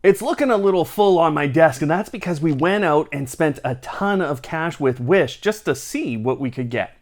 It's looking a little full on my desk, and that's because we went out and spent a ton of cash with Wish just to see what we could get.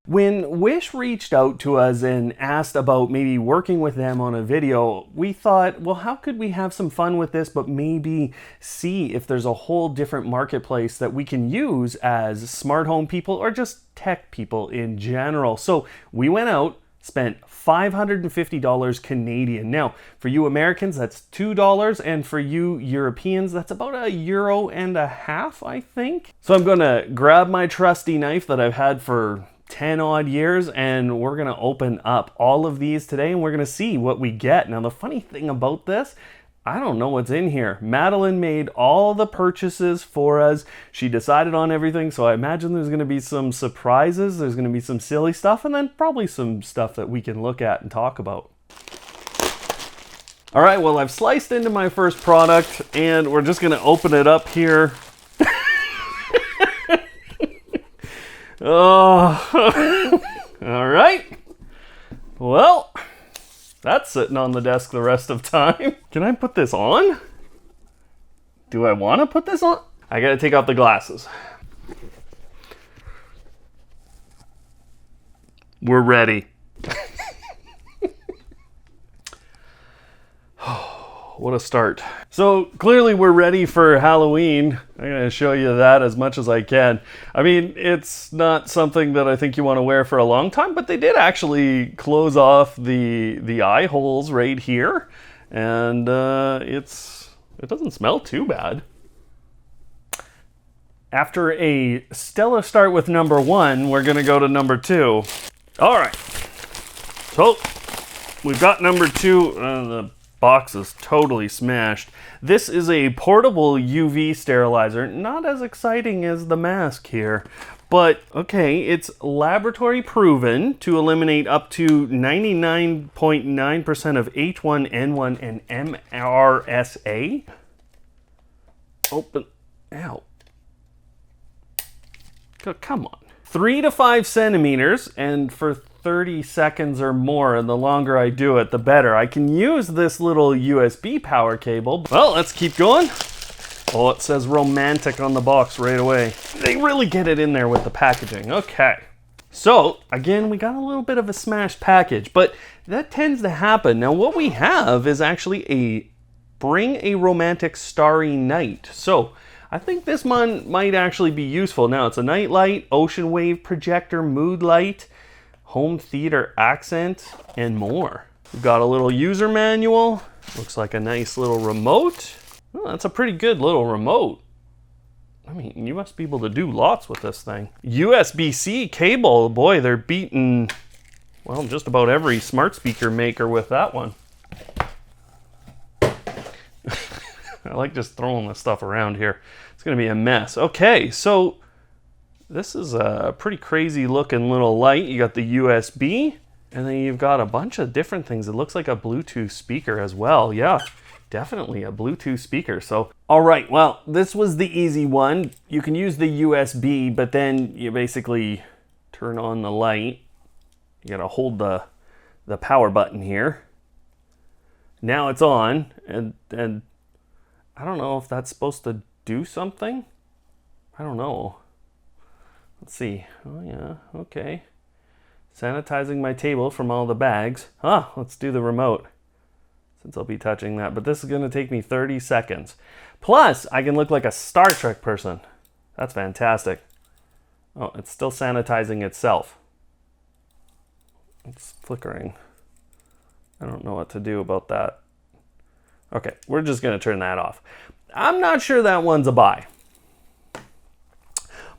When Wish reached out to us and asked about maybe working with them on a video, we thought, well, how could we have some fun with this, but maybe see if there's a whole different marketplace that we can use as smart home people or just tech people in general. So we went out, spent $550 Canadian. Now, for you Americans, that's $2, and for you Europeans, that's about €1.50, I think. So I'm gonna grab my trusty knife that I've had for 10 odd years, and we're gonna open up all of these today, and we're gonna see what we get. Now, the funny thing about this, I don't know what's in here. Madeline made all the purchases for us. She decided on everything, so I imagine there's gonna be some surprises, there's gonna be some silly stuff, and then probably some stuff that we can look at and talk about. All right, well, I've sliced into my first product, and we're just gonna open it up here. Oh, all right. Well, that's sitting on the desk the rest of time. Can I put this on? Do I want to put this on? I gotta take off the glasses. We're ready. What a start. So clearly we're ready for Halloween. I'm gonna show you that as much as I can. I mean, it's not something that I think you want to wear for a long time, but they did actually close off the eye holes right here. And it doesn't smell too bad. After a stellar start with number 1, we're gonna go to number 2. All right, so we've got number 2. The box is totally smashed. This is a portable UV sterilizer. Not as exciting as the mask here, but okay, it's laboratory proven to eliminate up to 99.9% of H1N1 and MRSA. Open. Ow. Come on. 3 to 5 centimeters, and for 30 seconds or more, and the longer I do it, the better. I can use this little USB power cable. Well, let's keep going. Oh, it says romantic on the box right away. They really get it in there with the packaging. Okay. So, again, we got a little bit of a smashed package, but that tends to happen. Now, what we have is actually a Bring a Romantic Starry Night. So, I think this one might actually be useful. Now, it's a night light, ocean wave projector, mood light, home theater accent, and more. We've got a little user manual. Looks like a nice little remote. Oh, that's a pretty good little remote. I mean, you must be able to do lots with this thing. USB-C cable. Boy, they're beating, well, just about every smart speaker maker with that one. I like just throwing this stuff around here. It's gonna be a mess. Okay, so this is a pretty crazy looking little light. You got the USB, and then you've got a bunch of different things. It looks like a Bluetooth speaker as well. Yeah, definitely a Bluetooth speaker. So, all right, well, this was the easy one. You can use the USB, but then you basically turn on the light. You gotta hold the power button here. Now it's on, and I don't know if that's supposed to do something. I don't know. Let's see. Oh yeah, okay. Sanitizing my table from all the bags. Let's do the remote, since I'll be touching that. But this is gonna take me 30 seconds. Plus, I can look like a Star Trek person. That's fantastic. Oh, it's still sanitizing itself. It's flickering. I don't know what to do about that. Okay, we're just gonna turn that off. I'm not sure that one's a buy.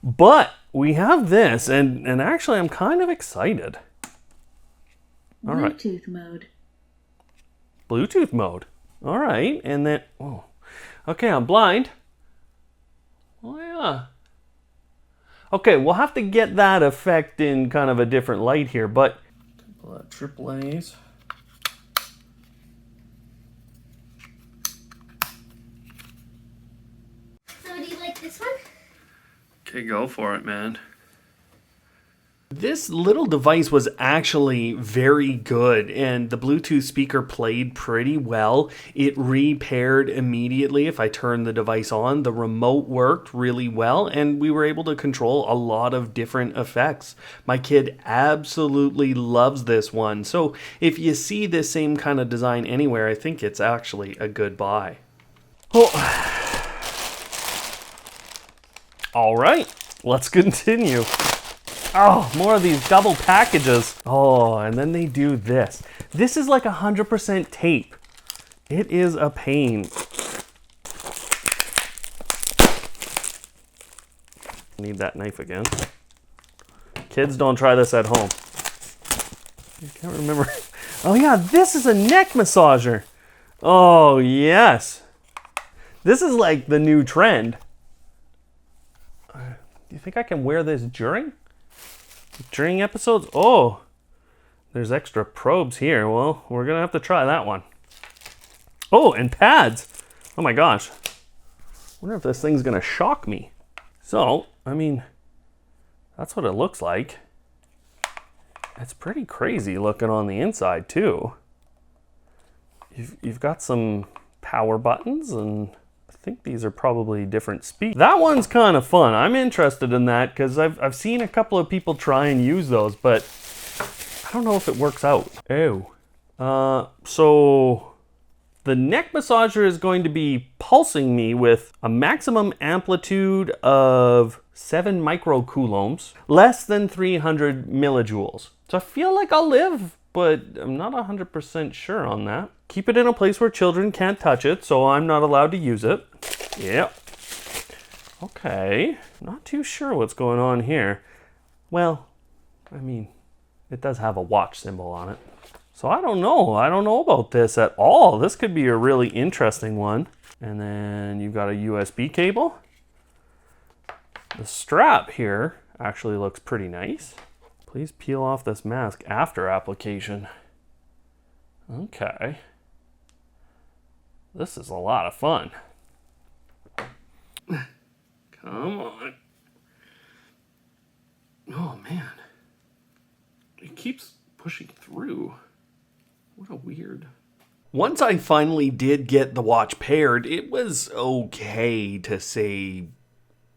But we have this, and actually I'm kind of excited. All right. Bluetooth mode. Bluetooth mode. All right, and then, oh, okay, I'm blind. Oh yeah. Okay, we'll have to get that effect in kind of a different light here, but triple A's. So do you like this one? Okay, go for it, man. This little device was actually very good, and the Bluetooth speaker played pretty well. It repaired immediately if I turned the device on. The remote worked really well, and we were able to control a lot of different effects. My kid absolutely loves this one, so if you see this same kind of design anywhere, I think it's actually a good buy. Oh. All right, let's continue. Oh, more of these double packages. Oh, and then they do this. This is like 100% tape. It is a pain. Need that knife again. Kids, don't try this at home. I can't remember. Oh yeah, this is a neck massager. Oh yes. This is like the new trend. Do you think I can wear this during episodes? Oh, there's extra probes here. Well, we're gonna have to try that one. Oh, and pads. Oh my gosh. Wonder if this thing's gonna shock me. So, I mean, that's what it looks like. It's pretty crazy looking on the inside too. You've got some power buttons, and I think these are probably different speeds. That one's kind of fun. I'm interested in that because I've seen a couple of people try and use those, but I don't know if it works out. Oh. So the neck massager is going to be pulsing me with a maximum amplitude of 7 microcoulombs, less than 300 millijoules. So I feel like I'll live, but I'm not 100% sure on that. Keep it in a place where children can't touch it, so I'm not allowed to use it. Yep. Okay, not too sure what's going on here. Well, I mean, it does have a watch symbol on it. So I don't know about this at all. This could be a really interesting one. And then you've got a USB cable. The strap here actually looks pretty nice. Please peel off this mask after application. Okay. This is a lot of fun. Come on. Oh man. It keeps pushing through. What a weird. Once I finally did get the watch paired, it was okay to say,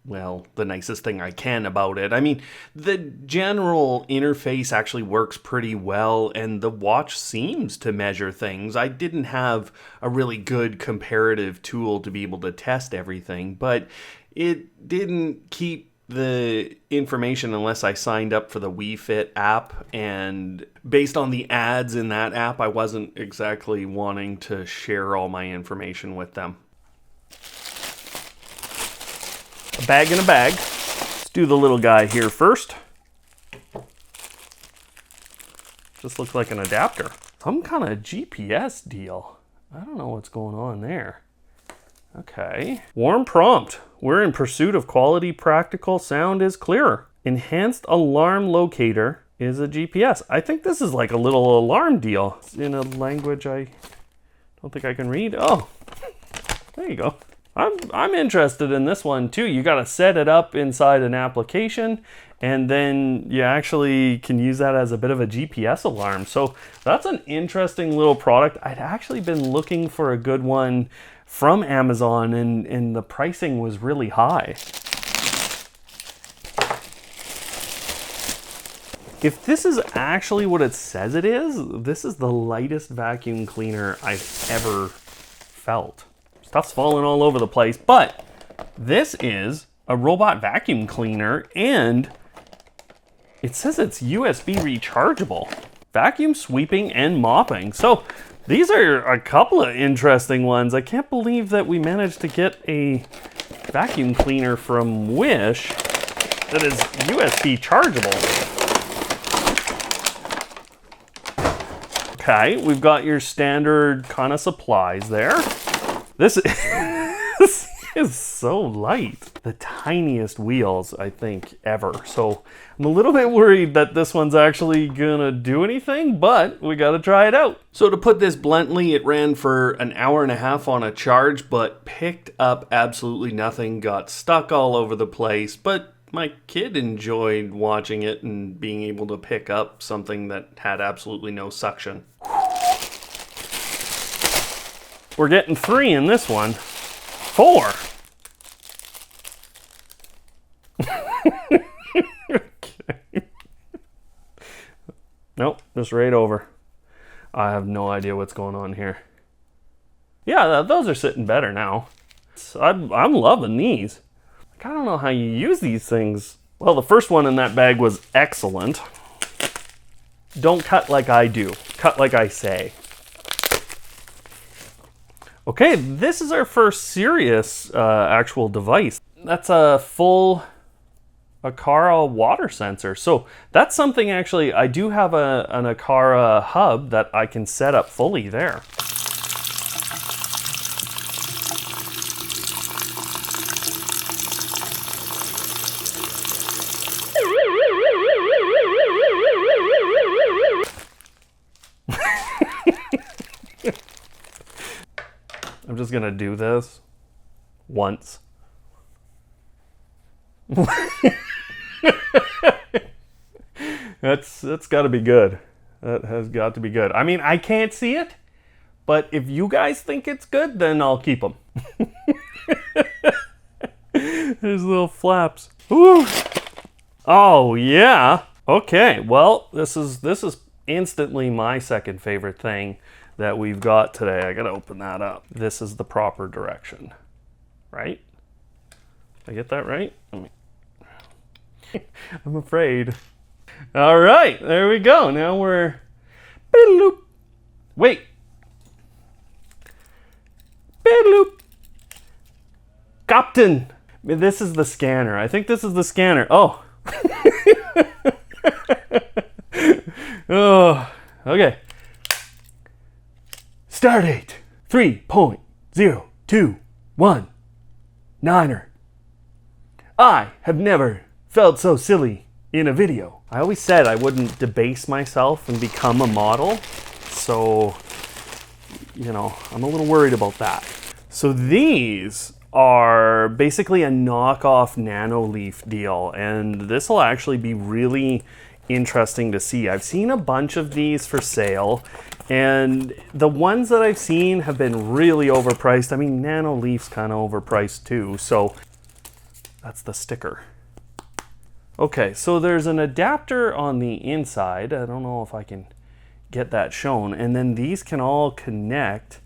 well, the nicest thing I can about it. I mean, the general interface actually works pretty well, and the watch seems to measure things. I didn't have a really good comparative tool to be able to test everything, but it didn't keep the information unless I signed up for the Wii Fit app, and based on the ads in that app, I wasn't exactly wanting to share all my information with them. A bag in a bag. Let's do the little guy here first. Just looks like an adapter. Some kind of GPS deal. I don't know what's going on there. Okay. Warm prompt. We're in pursuit of quality, practical sound is clearer. Enhanced alarm locator is a GPS. I think this is like a little alarm deal. It's in a language I don't think I can read. Oh, there you go. I'm interested in this one too. You got to set it up inside an application, and then you actually can use that as a bit of a GPS alarm. So that's an interesting little product. I'd actually been looking for a good one from Amazon, and the pricing was really high. If this is actually what it says it is, this is the lightest vacuum cleaner I've ever felt. Stuff's falling all over the place, but this is a robot vacuum cleaner, and it says it's USB rechargeable. Vacuum sweeping and mopping. So these are a couple of interesting ones. I can't believe that we managed to get a vacuum cleaner from Wish that is USB chargeable. Okay, we've got your standard kind of supplies there. This is so light. The tiniest wheels, I think, ever. So I'm a little bit worried that this one's actually gonna do anything, but we gotta try it out. So to put this bluntly, it ran for an hour and a half on a charge, but picked up absolutely nothing, got stuck all over the place, but my kid enjoyed watching it and being able to pick up something that had absolutely no suction. We're getting 3 in this one. 4. Okay. Nope, just right over. I have no idea what's going on here. Yeah, those are sitting better now. I'm loving these. I don't know how you use these things. Well, the first one in that bag was excellent. Don't cut like I do. Cut like I say. Okay, this is our first serious actual device. That's a full Aqara water sensor. So that's something actually, I do have an Aqara hub that I can set up fully there. I'm just gonna do this once. That's got to be good. That has got to be good. I mean, I can't see it, but if you guys think it's good, then I'll keep them. There's little flaps. Woo. Oh yeah. Okay. Well, this is instantly my second favorite thing that we've got today. I gotta open that up. This is the proper direction, right? Did I get that right? I'm afraid. All right, there we go. Now we're... Wait. Captain. This is the scanner. I think this is the scanner. Oh. Oh. Okay. Stardate 3.021 I have never felt so silly in a video. I always said I wouldn't debase myself and become a model, so, you know, I'm a little worried about that. So these are basically a knockoff nanoleaf deal, and this will actually be really interesting to see. I've seen a bunch of these for sale, and the ones that I've seen have been really overpriced. I mean, nanoleaf's kind of overpriced too, so that's the sticker. Okay, so there's an adapter on the inside. I don't know if I can get that shown. And then these can all connect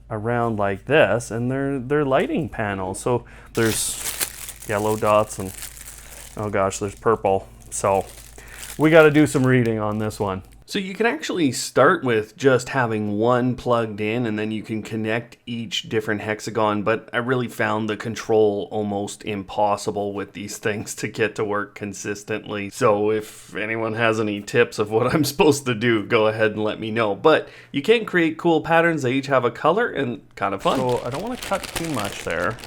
around like this, and they're lighting panels. So there's yellow dots and, oh gosh, there's purple. So we got to do some reading on this one. So you can actually start with just having one plugged in, and then you can connect each different hexagon, but I really found the control almost impossible with these things to get to work consistently. So if anyone has any tips of what I'm supposed to do, go ahead and let me know. But you can create cool patterns. They each have a color and kind of fun. So I don't want to cut too much there.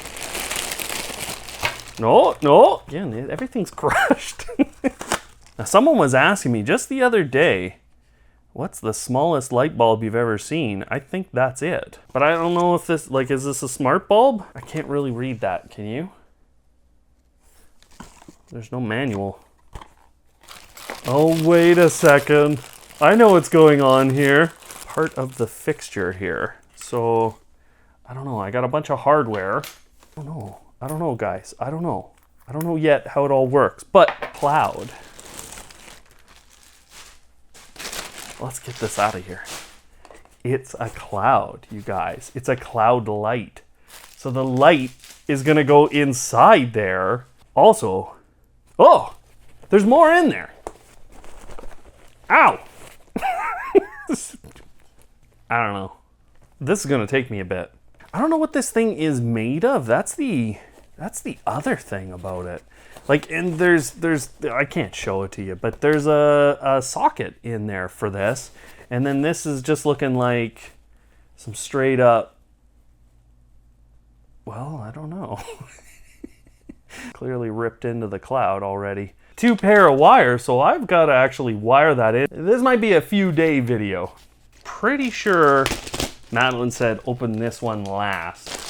No. Again, everything's crushed. Now, someone was asking me just the other day, what's the smallest light bulb you've ever seen? I think that's it. But I don't know if this, like, is this a smart bulb? I can't really read that, can you? There's no manual. Oh, wait a second. I know what's going on here. Part of the fixture here. So, I don't know. I got a bunch of hardware. I don't know, guys. I don't know. I don't know yet how it all works. But, cloud. Let's get this out of here. It's a cloud, you guys. It's a cloud light. So the light is gonna go inside there. Also, oh, there's more in there. Ow. I don't know. This is gonna take me a bit. I don't know what this thing is made of. That's the other thing about it. Like, and there's I can't show it to you, but there's a socket in there for this. And then this is just looking like some straight up, well, I don't know. Clearly ripped into the cloud already. 2 pair of wires, so I've got to actually wire that in. This might be a few day video. Pretty sure Madeline said open this one last.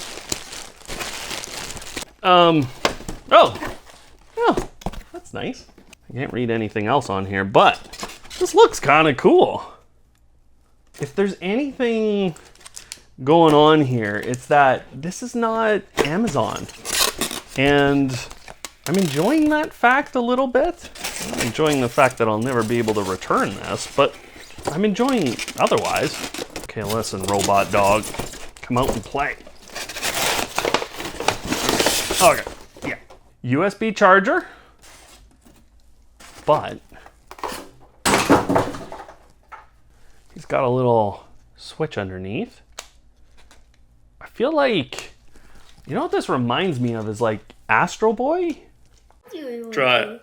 Oh, That's nice. I can't read anything else on here, but this looks kind of cool. If there's anything going on here, it's that this is not Amazon. And I'm enjoying that fact a little bit. I'm enjoying the fact that I'll never be able to return this, but I'm enjoying otherwise. Okay, listen, robot dog. Come out and play. Okay, yeah. USB charger. But he's got a little switch underneath. I feel like, you know what this reminds me of is like Astro Boy? Try it.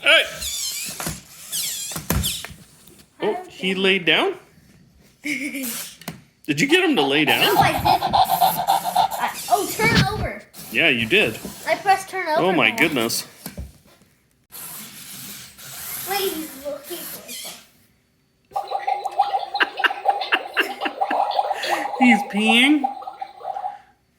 Hey! Oh, he laid down? Did you get him to lay down? No, I didn't. Oh, turn over. Yeah, you did. I pressed turn over. Oh my goodness. Wait, he's looking for something. He's peeing.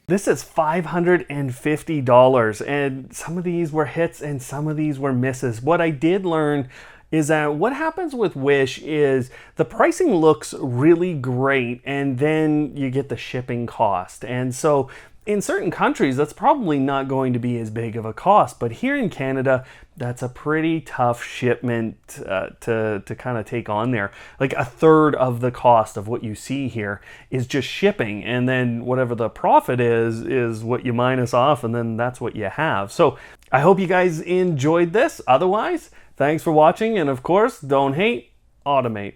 This is $550, and some of these were hits and some of these were misses. What I did learn is that what happens with Wish is the pricing looks really great, and then you get the shipping cost. And so in certain countries, that's probably not going to be as big of a cost, but here in Canada, that's a pretty tough shipment to kind of take on there. Like a third of the cost of what you see here is just shipping, and then whatever the profit is what you minus off, and then that's what you have. So I hope you guys enjoyed this. Otherwise, thanks for watching, and of course, don't hate, automate.